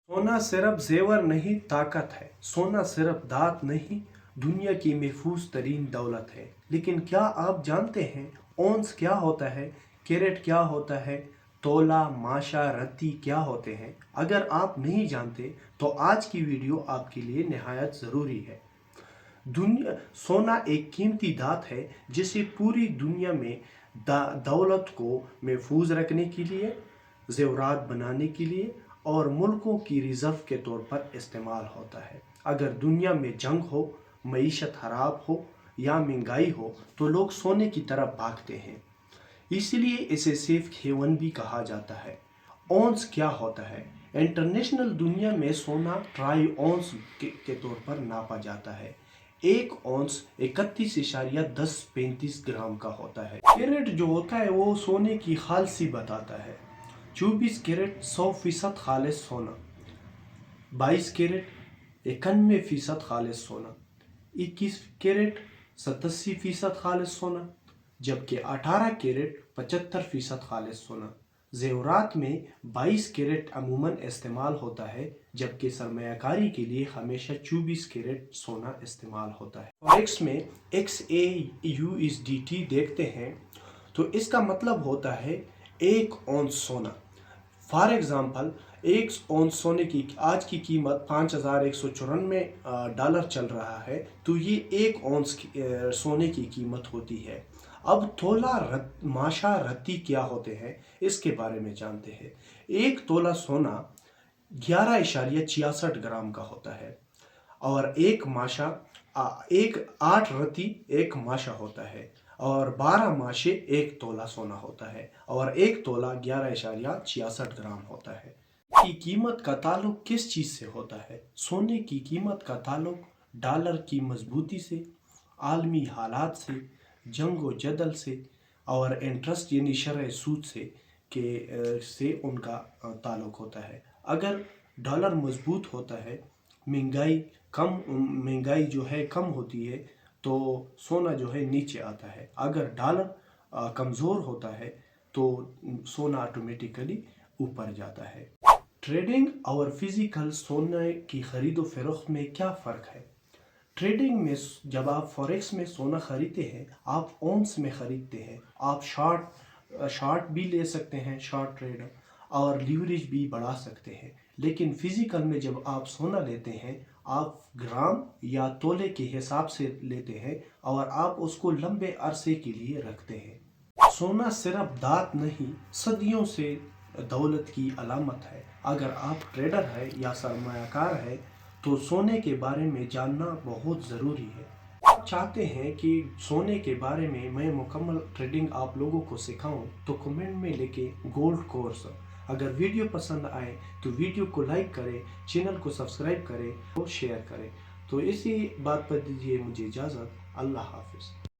सोना सिर्फ जेवर नहीं, ताकत है। सोना सिर्फ दांत नहीं, दुनिया की महफूज तरीन दौलत है। लेकिन क्या आप जानते हैं औंस क्या होता है, कैरेट क्या होता है, तोला, माशा, रत्ती क्या होते हैं? अगर आप नहीं जानते तो आज की वीडियो आपके लिए निहायत ज़रूरी है। सोना एक कीमती धात है जिसे पूरी दुनिया में दौलत को महफूज रखने के लिए, जेवरात बनाने के लिए और मुल्कों की रिजर्व के तौर पर इस्तेमाल होता है। अगर दुनिया में जंग हो, मईशत खराब हो या महंगाई हो तो लोग सोने की तरफ भागते हैं। इसलिए इसे सेफ हेवन भी कहा जाता है। औंस क्या होता है? इंटरनेशनल दुनिया में सोना ट्राई औंस के तौर पर नापा जाता है। एक औंस 31.1035 ग्राम का होता है। कैरेट जो होता है वो सोने की खालसी बताता है। 24 कैरेट 100% खालिस सोना, 22 कैरेट 91% खालिस सोना, 21 कैरेट 87% खालिस सोना, जबकि 18 कैरेट 75% खालिस सोना। जेवरात में 22 कैरेट अमूमन इस्तेमाल होता है, जबकि सरमायाकारी के लिए हमेशा 24 कैरेट सोना इस्तेमाल होता है। फॉरेक्स में XAUSDT देखते हैं तो इसका मतलब होता है एक औंस सोना। फॉर एग्जाम्पल, एक औंस सोने की आज की कीमत $5,194 चल रहा है, तो ये एक औंस सोने की कीमत होती है। अब तोला, माशा, रत्ती क्या होते हैं इसके बारे में जानते हैं। एक तोला सोना 11.66 ग्राम का होता है और एक माशा एक 8 रत्ती एक माशा होता है और 12 माशे एक तोला सोना होता है और एक तोला 11.66 ग्राम होता है। की कीमत का ताल्लुक किस चीज़ से होता है? सोने की कीमत का ताल्लुक डॉलर की मजबूती से, आलमी हालात से, जंग व जदल से और इंटरेस्ट यानी शरह सूद से उनका ताल्लुक होता है। अगर डॉलर मजबूत होता है, महंगाई जो है कम होती है तो सोना जो है नीचे आता है। अगर डॉलर कमज़ोर होता है तो सोना ऑटोमेटिकली ऊपर जाता है। ट्रेडिंग और फिजिकल सोने की खरीदो फरोख्त में क्या फ़र्क है? ट्रेडिंग में जब आप फॉरेक्स में सोना खरीदते हैं, आप औंस में खरीदते हैं। आप शॉर्ट भी ले सकते हैं, शॉर्ट ट्रेडर, और लीवरेज भी बढ़ा सकते हैं। लेकिन फिजिकल में जब आप सोना लेते हैं, आप ग्राम या तोले के हिसाब से लेते हैं और आप उसको लंबे अरसे के लिए रखते हैं। सोना सिर्फ दांत नहीं, सदियों से दौलत की अलामत है। अगर आप ट्रेडर है या सरमायाकार है तो सोने के बारे में जानना बहुत ज़रूरी है। आप चाहते हैं कि सोने के बारे में मैं मुकम्मल ट्रेडिंग आप लोगों को सिखाऊं तो कमेंट में लिखे गोल्ड कोर्स। अगर वीडियो पसंद आए तो वीडियो को लाइक करें, चैनल को सब्सक्राइब करें और शेयर करें। तो इसी बात पर दीजिए मुझे इजाज़त। अल्लाह हाफिज़।